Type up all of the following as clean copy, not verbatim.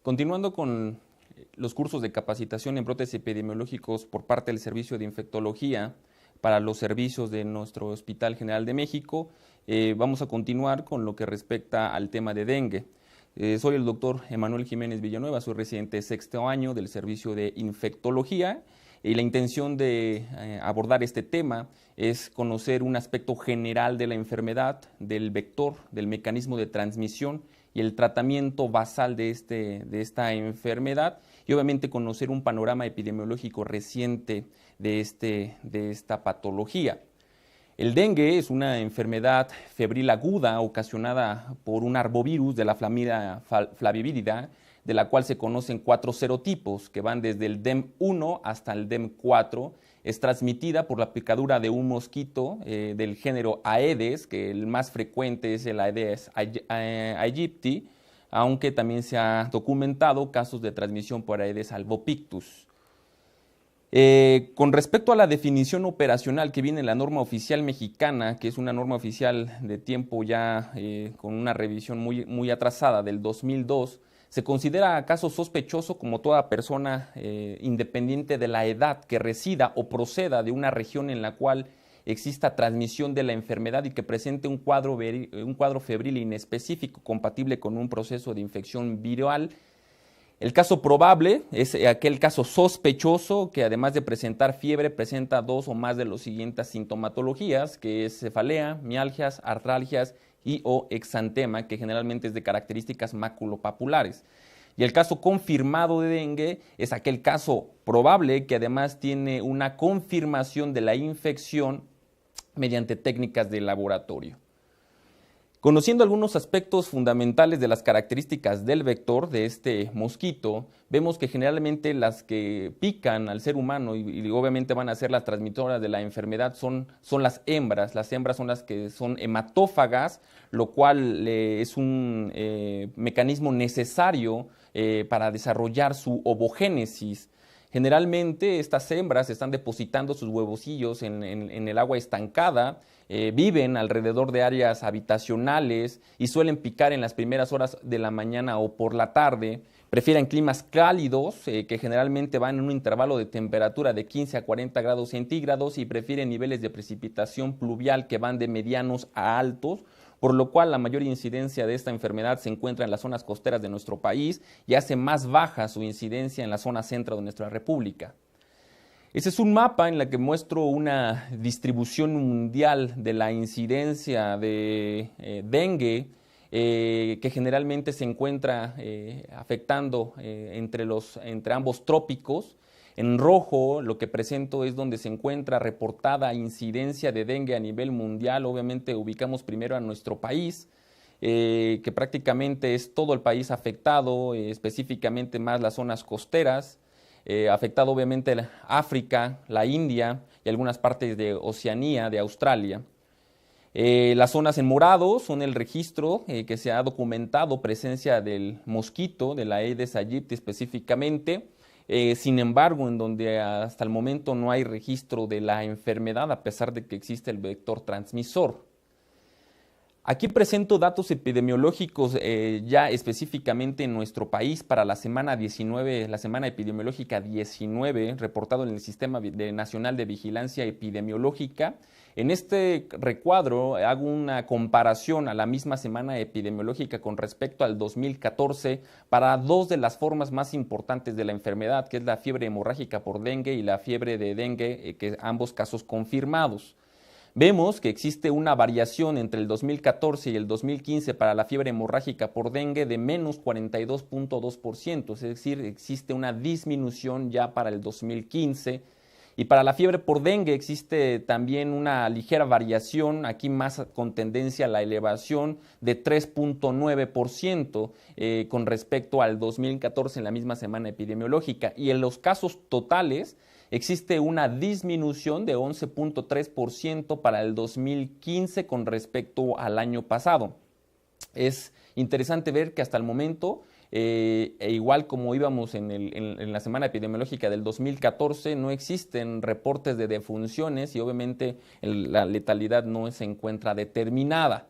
Continuando con los cursos de capacitación en brotes epidemiológicos por parte del Servicio de Infectología para los servicios de nuestro Hospital General de México, vamos a continuar con lo que respecta al tema de dengue. Soy el doctor Emanuel Jiménez Villanueva, soy residente de sexto año del Servicio de Infectología y la intención de abordar este tema es conocer un aspecto general de la enfermedad, del vector, del mecanismo de transmisión y el tratamiento basal de esta enfermedad, y obviamente conocer un panorama epidemiológico reciente de esta patología. El dengue es una enfermedad febril aguda ocasionada por un arbovirus de la familia Flaviviridae, de la cual se conocen 4 serotipos que van desde el DEM1 hasta el DEM4. Es transmitida por la picadura de un mosquito del género Aedes, que el más frecuente es el Aedes aegypti, aunque también se ha documentado casos de transmisión por Aedes albopictus. Con respecto a la definición operacional que viene en la norma oficial mexicana, que es una norma oficial de tiempo ya con una revisión muy atrasada del 2002, se considera caso sospechoso como toda persona independiente de la edad que resida o proceda de una región en la cual exista transmisión de la enfermedad y que presente un cuadro febril inespecífico compatible con un proceso de infección viral. El caso probable es aquel caso sospechoso que, además de presentar fiebre, presenta 2 o más de las siguientes sintomatologías, que es cefalea, mialgias, artralgias y o exantema, que generalmente es de características maculopapulares. Y el caso confirmado de dengue es aquel caso probable que además tiene una confirmación de la infección mediante técnicas de laboratorio. Conociendo algunos aspectos fundamentales de las características del vector de este mosquito, vemos que generalmente las que pican al ser humano y obviamente van a ser las transmitoras de la enfermedad son las hembras. Las hembras son las que son hematófagas, lo cual es un mecanismo necesario para desarrollar su ovogénesis. Generalmente estas hembras están depositando sus huevecillos en el agua estancada, viven alrededor de áreas habitacionales y suelen picar en las primeras horas de la mañana o por la tarde. Prefieren climas cálidos que generalmente van en un intervalo de temperatura de 15 a 40 grados centígrados y prefieren niveles de precipitación pluvial que van de medianos a altos, por lo cual la mayor incidencia de esta enfermedad se encuentra en las zonas costeras de nuestro país y hace más baja su incidencia en la zona centro de nuestra república. Este es un mapa en el que muestro una distribución mundial de la incidencia de dengue que generalmente se encuentra afectando entre ambos trópicos. En rojo lo que presento es donde se encuentra reportada incidencia de dengue a nivel mundial. Obviamente ubicamos primero a nuestro país, que prácticamente es todo el país afectado, específicamente más las zonas costeras. Afectado obviamente África, la India y algunas partes de Oceanía, de Australia. Las zonas en morado son el registro que se ha documentado presencia del mosquito, de la Aedes aegypti específicamente. Sin embargo, en donde hasta el momento no hay registro de la enfermedad, a pesar de que existe el vector transmisor. Aquí presento datos epidemiológicos ya específicamente en nuestro país para la semana 19, la semana epidemiológica 19, reportado en el Sistema Nacional de Vigilancia Epidemiológica. En este recuadro hago una comparación a la misma semana epidemiológica con respecto al 2014 para 2 de las formas más importantes de la enfermedad, que es la fiebre hemorrágica por dengue y la fiebre de dengue, que ambos casos confirmados. Vemos que existe una variación entre el 2014 y el 2015 para la fiebre hemorrágica por dengue de menos 42.2%, es decir, existe una disminución ya para el 2015. Y para la fiebre por dengue existe también una ligera variación, aquí más con tendencia a la elevación de 3.9% con respecto al 2014 en la misma semana epidemiológica. Y en los casos totales existe una disminución de 11.3% para el 2015 con respecto al año pasado. Es interesante ver que hasta el momento, igual como íbamos en la semana epidemiológica del 2014, no existen reportes de defunciones y obviamente la letalidad no se encuentra determinada.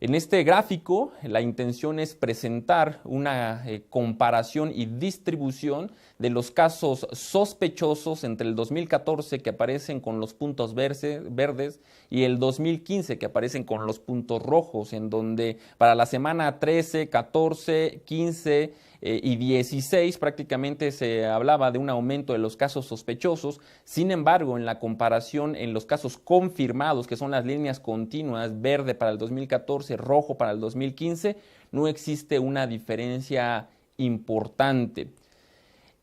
En este gráfico, la intención es presentar una comparación y distribución de los casos sospechosos entre el 2014, que aparecen con los puntos verdes, y el 2015, que aparecen con los puntos rojos, en donde para la semana 13, 14, 15 y 16 prácticamente se hablaba de un aumento de los casos sospechosos. Sin embargo, en la comparación en los casos confirmados, que son las líneas continuas, verde para el 2014, rojo para el 2015, no existe una diferencia importante.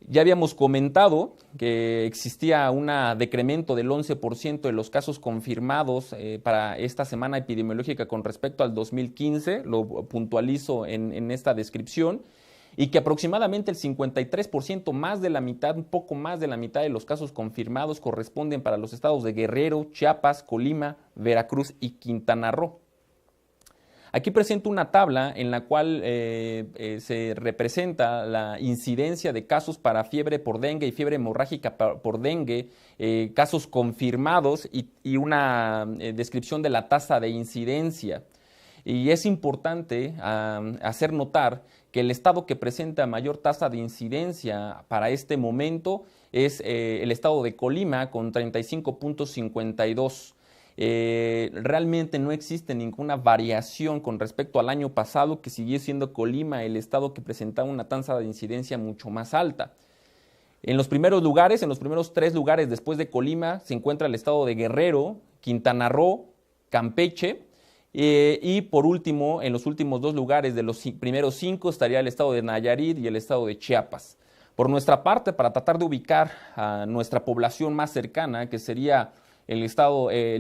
Ya habíamos comentado que existía un decremento del 11% de los casos confirmados para esta semana epidemiológica con respecto al 2015, lo puntualizo en esta descripción, y que aproximadamente el 53%, más de la mitad, un poco más de la mitad de los casos confirmados corresponden para los estados de Guerrero, Chiapas, Colima, Veracruz y Quintana Roo. Aquí presento una tabla en la cual se representa la incidencia de casos para fiebre por dengue y fiebre hemorrágica por dengue, casos confirmados y una descripción de la tasa de incidencia. Y es importante hacer notar que el estado que presenta mayor tasa de incidencia para este momento es el estado de Colima con 35.52. Realmente no existe ninguna variación con respecto al año pasado, que siguió siendo Colima el estado que presentaba una tasa de incidencia mucho más alta. En los primeros lugares, en los primeros 3 lugares después de Colima, se encuentra el estado de Guerrero, Quintana Roo, Campeche. Y por último, en los últimos 2 lugares de los primeros 5 estaría el estado de Nayarit y el estado de Chiapas. Por nuestra parte, para tratar de ubicar a nuestra población más cercana, que sería el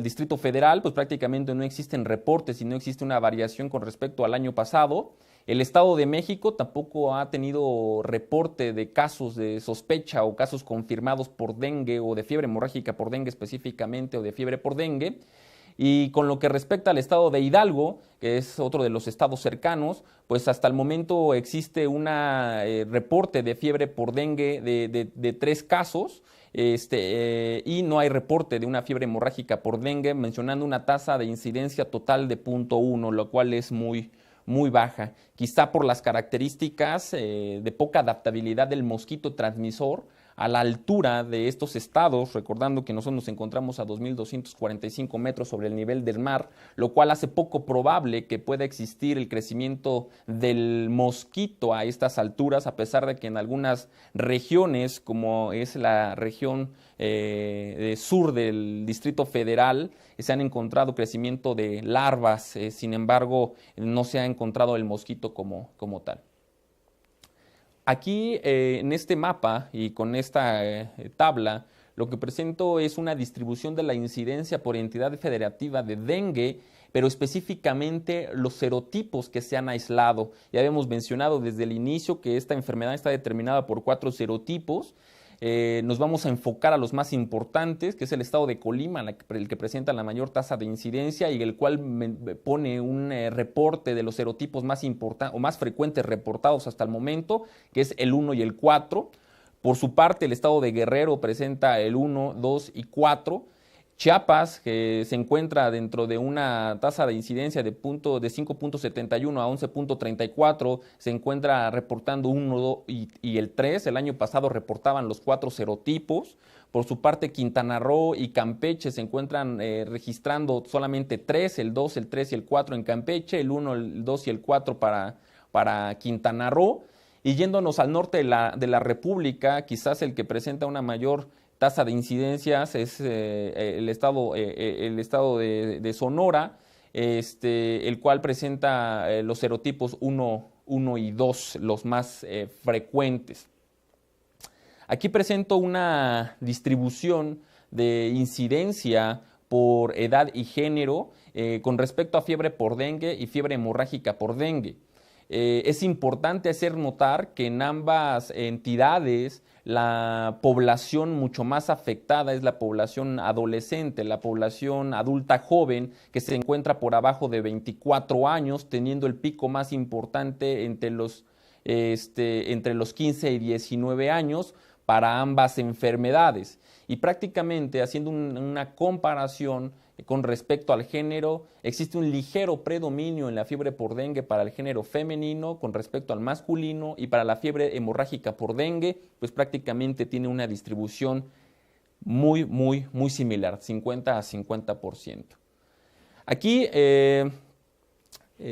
Distrito Federal, pues prácticamente no existen reportes y no existe una variación con respecto al año pasado. El Estado de México tampoco ha tenido reporte de casos de sospecha o casos confirmados por dengue o de fiebre hemorrágica por dengue específicamente o de fiebre por dengue. Y con lo que respecta al estado de Hidalgo, que es otro de los estados cercanos, pues hasta el momento existe un reporte de fiebre por dengue de 3 casos, y no hay reporte de una fiebre hemorrágica por dengue, mencionando una tasa de incidencia total de 0.1, lo cual es muy baja. Quizá por las características de poca adaptabilidad del mosquito transmisor a la altura de estos estados, recordando que nosotros nos encontramos a 2.245 metros sobre el nivel del mar, lo cual hace poco probable que pueda existir el crecimiento del mosquito a estas alturas, a pesar de que en algunas regiones, como es la región sur del Distrito Federal, se han encontrado crecimiento de larvas, sin embargo, no se ha encontrado el mosquito como tal. Aquí en este mapa y con esta tabla, lo que presento es una distribución de la incidencia por entidad federativa de dengue, pero específicamente los serotipos que se han aislado. Ya habíamos mencionado desde el inicio que esta enfermedad está determinada por 4 serotipos. Nos vamos a enfocar a los más importantes, que es el estado de Colima, el que presenta la mayor tasa de incidencia y el cual pone un reporte de los serotipos más importantes o más frecuentes reportados hasta el momento, que es el 1 y el 4. Por su parte, el estado de Guerrero presenta el 1, 2 y 4. Chiapas, que se encuentra dentro de una tasa de incidencia de 5.71 a 11.34, se encuentra reportando 1, 2 y el 3. El año pasado reportaban los 4 serotipos. Por su parte, Quintana Roo y Campeche se encuentran registrando solamente 3, el 2, el 3 y el 4 en Campeche, el 1, el 2 y el 4 para Quintana Roo. Y yéndonos al norte de la República, quizás el que presenta una mayor tasa de incidencias es el estado de Sonora, el cual presenta los serotipos 1 y 2, los más frecuentes. Aquí presento una distribución de incidencia por edad y género con respecto a fiebre por dengue y fiebre hemorrágica por dengue. Es importante hacer notar que en ambas entidades la población mucho más afectada es la población adolescente, la población adulta joven, que se encuentra por abajo de 24 años, teniendo el pico más importante entre los 15 y 19 años para ambas enfermedades. Y prácticamente haciendo una comparación con respecto al género. Existe un ligero predominio en la fiebre por dengue para el género femenino con respecto al masculino, y para la fiebre hemorrágica por dengue, pues prácticamente tiene una distribución muy similar, 50 a 50%. Aquí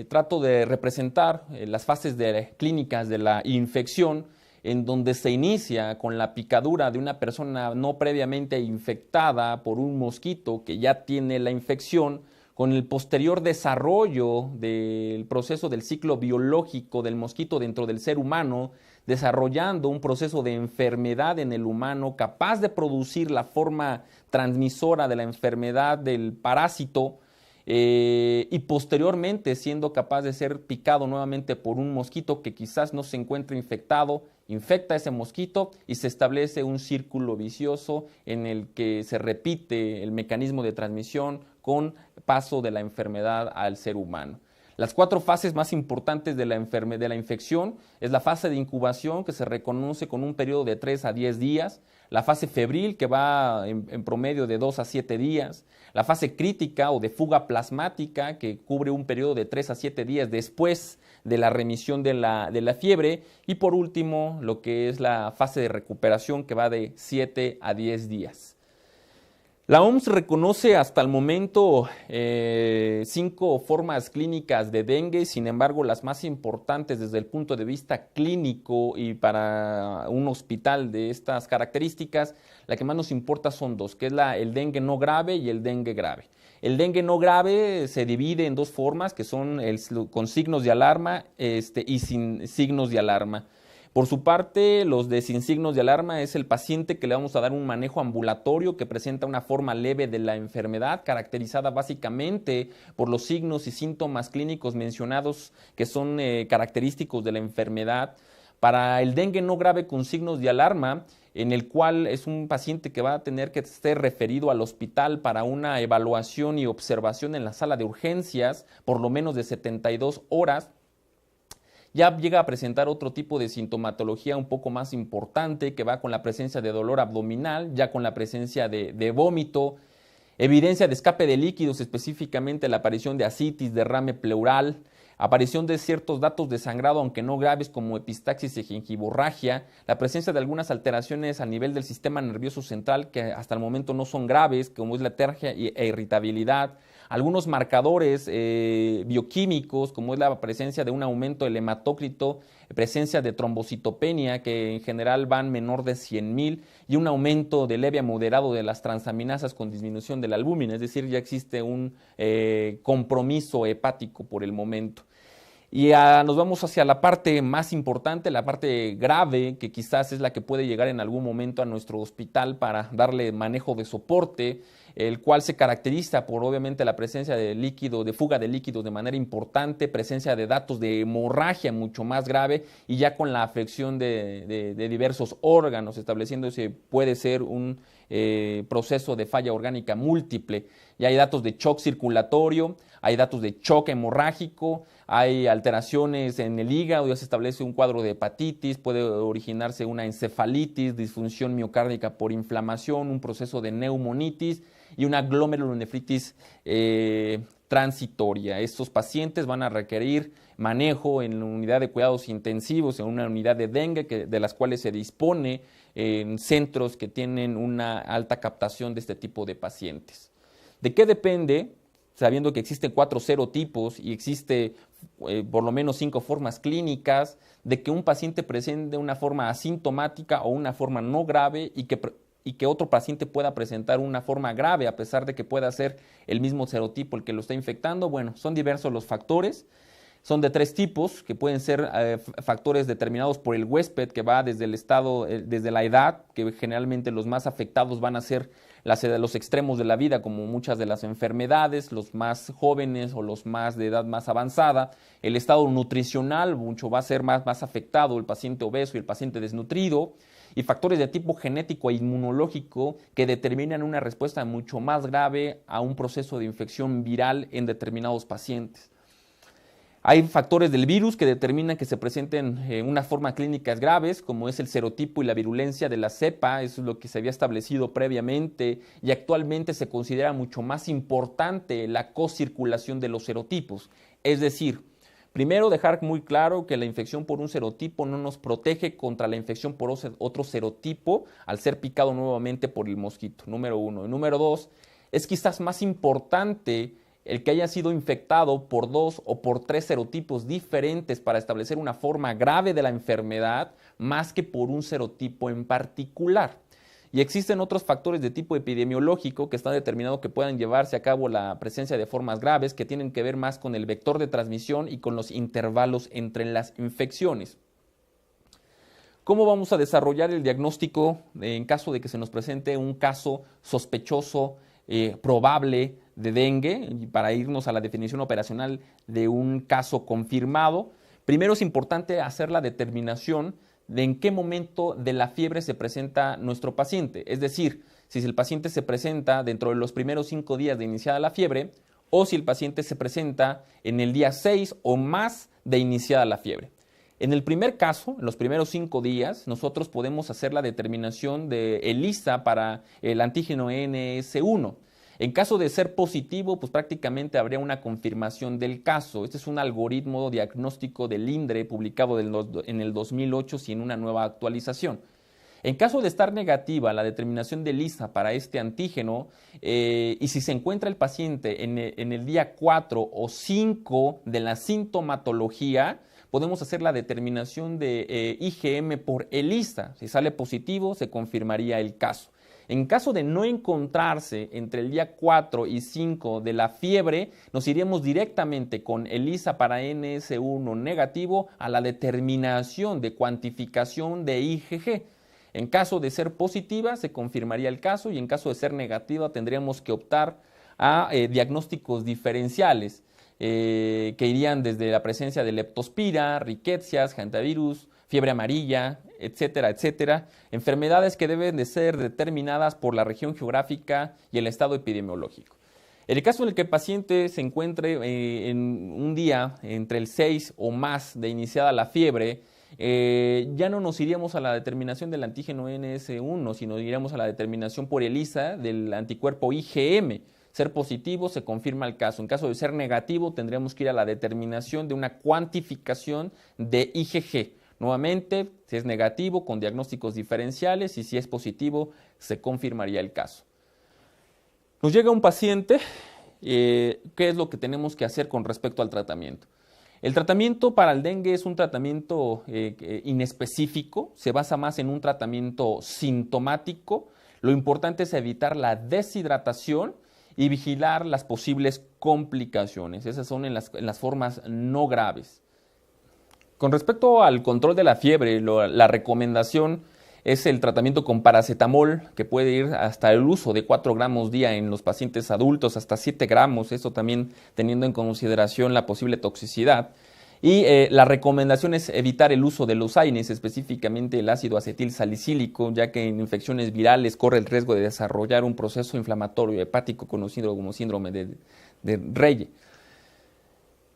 trato de representar las fases clínicas de la infección, en donde se inicia con la picadura de una persona no previamente infectada por un mosquito que ya tiene la infección, con el posterior desarrollo del proceso del ciclo biológico del mosquito dentro del ser humano, desarrollando un proceso de enfermedad en el humano capaz de producir la forma transmisora de la enfermedad del parásito, y posteriormente siendo capaz de ser picado nuevamente por un mosquito que quizás no se encuentre infectado, infecta a ese mosquito y se establece un círculo vicioso en el que se repite el mecanismo de transmisión con paso de la enfermedad al ser humano. Las 4 fases más importantes de la infección es la fase de incubación, que se reconoce con un periodo de 3 a 10 días, la fase febril, que va en promedio de 2 a 7 días, la fase crítica o de fuga plasmática, que cubre un periodo de 3 a 7 días después de la remisión de la fiebre, y por último lo que es la fase de recuperación, que va de 7 a 10 días. La OMS reconoce hasta el momento 5 formas clínicas de dengue. Sin embargo, las más importantes desde el punto de vista clínico y para un hospital de estas características, la que más nos importa son 2, que es el dengue no grave y el dengue grave. El dengue no grave se divide en 2 formas, que son con signos de alarma y sin signos de alarma. Por su parte, los de sin signos de alarma es el paciente que le vamos a dar un manejo ambulatorio que presenta una forma leve de la enfermedad, caracterizada básicamente por los signos y síntomas clínicos mencionados que son característicos de la enfermedad. Para el dengue no grave con signos de alarma, en el cual es un paciente que va a tener que ser referido al hospital para una evaluación y observación en la sala de urgencias por lo menos de 72 horas, ya llega a presentar otro tipo de sintomatología un poco más importante, que va con la presencia de dolor abdominal, ya con la presencia de vómito, evidencia de escape de líquidos, específicamente la aparición de ascitis, derrame pleural, aparición de ciertos datos de sangrado, aunque no graves, como epistaxis y gingivorragia, la presencia de algunas alteraciones a nivel del sistema nervioso central que hasta el momento no son graves, como es la alergia e irritabilidad, algunos marcadores bioquímicos, como es la presencia de un aumento del hematócrito, presencia de trombocitopenia, que en general van menor de 100,000, y un aumento de leve a moderado de las transaminasas con disminución de la albúmina, es decir, ya existe un compromiso hepático por el momento. Y nos vamos hacia la parte más importante, la parte grave, que quizás es la que puede llegar en algún momento a nuestro hospital para darle manejo de soporte, el cual se caracteriza por obviamente la presencia de líquido, de fuga de líquidos de manera importante, presencia de datos de hemorragia mucho más grave, y ya con la afección de diversos órganos, estableciéndose puede ser un proceso de falla orgánica múltiple. Ya hay datos de shock circulatorio, hay datos de shock hemorrágico, hay alteraciones en el hígado, ya se establece un cuadro de hepatitis, puede originarse una encefalitis, disfunción miocárdica por inflamación, un proceso de neumonitis y una glomerulonefritis transitoria. Estos pacientes van a requerir manejo en la unidad de cuidados intensivos, en una unidad de dengue de las cuales se dispone en centros que tienen una alta captación de este tipo de pacientes. ¿De qué depende? Sabiendo que existen 4 serotipos y existe por lo menos 5 formas clínicas, de que un paciente presente una forma asintomática o una forma no grave y que otro paciente pueda presentar una forma grave a pesar de que pueda ser el mismo serotipo el que lo está infectando. Bueno, son diversos los factores. Son de 3 tipos, que pueden ser factores determinados por el huésped, que va desde el estado, desde la edad, que generalmente los más afectados van a ser los extremos de la vida, como muchas de las enfermedades, los más jóvenes o los más de edad más avanzada. El estado nutricional mucho va a ser más afectado, el paciente obeso y el paciente desnutrido. Y factores de tipo genético e inmunológico que determinan una respuesta mucho más grave a un proceso de infección viral en determinados pacientes. Hay factores del virus que determinan que se presenten unas formas clínicas graves, como es el serotipo y la virulencia de la cepa. Eso es lo que se había establecido previamente, y actualmente se considera mucho más importante la cocirculación de los serotipos. Es decir, primero dejar muy claro que la infección por un serotipo no nos protege contra la infección por otro serotipo al ser picado nuevamente por el mosquito, número uno. Y número dos, es quizás más importante el que haya sido infectado por 2 o por 3 serotipos diferentes para establecer una forma grave de la enfermedad, más que por un serotipo en particular. Y existen otros factores de tipo epidemiológico que están determinados que puedan llevarse a cabo la presencia de formas graves, que tienen que ver más con el vector de transmisión y con los intervalos entre las infecciones. ¿Cómo vamos a desarrollar el diagnóstico en caso de que se nos presente un caso sospechoso, probable de dengue? Y para irnos a la definición operacional de un caso confirmado, primero es importante hacer la determinación de en qué momento de la fiebre se presenta nuestro paciente. Es decir, si el paciente se presenta dentro de los primeros 5 días de iniciada la fiebre, o si el paciente se presenta en el día 6 o más de iniciada la fiebre. En el primer caso, en los primeros 5 días, nosotros podemos hacer la determinación de ELISA para el antígeno NS1. En caso de ser positivo, pues prácticamente habría una confirmación del caso. Este es un algoritmo diagnóstico del INDRE publicado en el 2008 sin una nueva actualización. En caso de estar negativa la determinación de ELISA para este antígeno, y si se encuentra el paciente en el día 4 o 5 de la sintomatología, podemos hacer la determinación de IgM por ELISA. Si sale positivo, se confirmaría el caso. En caso de no encontrarse entre el día 4 y 5 de la fiebre, nos iríamos directamente con ELISA para NS1 negativo a la determinación de cuantificación de IgG. En caso de ser positiva, se confirmaría el caso, y en caso de ser negativa, tendríamos que optar a diagnósticos diferenciales, que irían desde la presencia de leptospira, riquecias, hantavirus, fiebre amarilla, etcétera, etcétera, enfermedades que deben de ser determinadas por la región geográfica y el estado epidemiológico. En el caso en el que el paciente se encuentre en un día entre el 6 o más de iniciada la fiebre, ya no nos iríamos a la determinación del antígeno NS1, sino iríamos a la determinación por ELISA del anticuerpo IgM. Ser positivo, se confirma el caso. En caso de ser negativo, tendríamos que ir a la determinación de una cuantificación de IgG. Nuevamente, si es negativo, con diagnósticos diferenciales, y si es positivo, se confirmaría el caso. Nos llega un paciente, ¿qué es lo que tenemos que hacer con respecto al tratamiento? El tratamiento para el dengue es un tratamiento inespecífico, se basa más en un tratamiento sintomático. Lo importante es evitar la deshidratación y vigilar las posibles complicaciones. Esas son en las formas no graves. Con respecto al control de la fiebre, la recomendación es el tratamiento con paracetamol, que puede ir hasta el uso de 4 gramos día en los pacientes adultos, hasta 7 gramos, eso también teniendo en consideración la posible toxicidad. Y la recomendación es evitar el uso de los AINES, específicamente el ácido acetil salicílico, ya que en infecciones virales corre el riesgo de desarrollar un proceso inflamatorio hepático conocido como síndrome de Reye.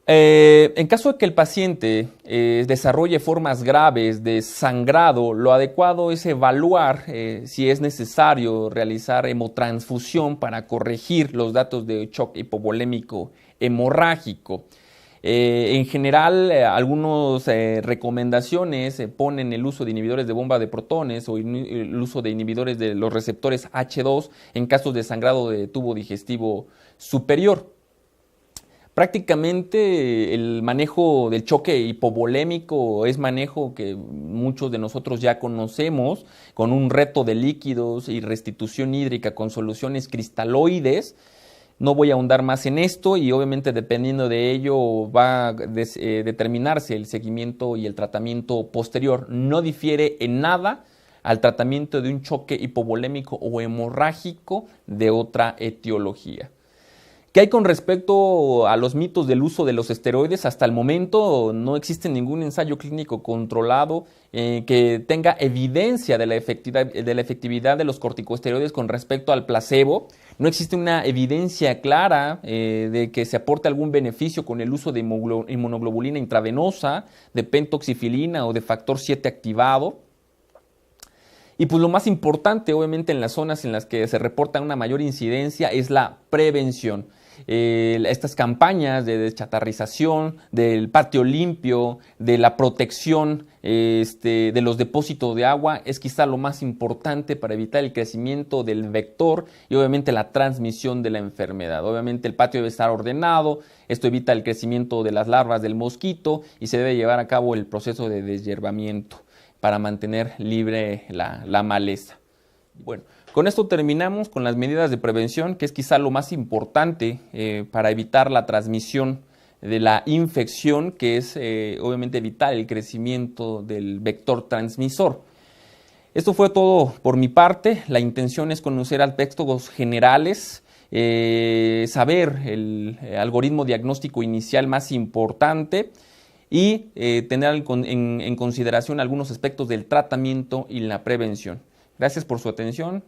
En caso de que el paciente desarrolle formas graves de sangrado, lo adecuado es evaluar si es necesario realizar hemotransfusión para corregir los datos de shock hipovolémico hemorrágico. En general, algunas recomendaciones ponen el uso de inhibidores de bomba de protones o el uso de inhibidores de los receptores H2 en casos de sangrado de tubo digestivo superior. Prácticamente el manejo del choque hipovolémico es manejo que muchos de nosotros ya conocemos, con un reto de líquidos y restitución hídrica con soluciones cristaloides. No voy a ahondar más en esto, y obviamente dependiendo de ello va a determinarse el seguimiento y el tratamiento posterior. No difiere en nada al tratamiento de un choque hipovolémico o hemorrágico de otra etiología. ¿Qué hay con respecto a los mitos del uso de los esteroides? Hasta el momento no existe ningún ensayo clínico controlado que tenga evidencia de la efectividad de los corticosteroides con respecto al placebo. No existe una evidencia clara de que se aporte algún beneficio con el uso de inmunoglobulina intravenosa, de pentoxifilina o de factor 7 activado. Y pues lo más importante, obviamente, en las zonas en las que se reporta una mayor incidencia es la prevención. Estas campañas de deschatarrización, del patio limpio, de la protección de los depósitos de agua es quizá lo más importante para evitar el crecimiento del vector y obviamente la transmisión de la enfermedad. Obviamente el patio debe estar ordenado, esto evita el crecimiento de las larvas del mosquito y se debe llevar a cabo el proceso de deshiervamiento para mantener libre la maleza. Bueno, con esto terminamos con las medidas de prevención, que es quizá lo más importante para evitar la transmisión de la infección, que es obviamente evitar el crecimiento del vector transmisor. Esto fue todo por mi parte. La intención es conocer aspectos generales, saber el algoritmo diagnóstico inicial más importante y tener en consideración algunos aspectos del tratamiento y la prevención. Gracias por su atención.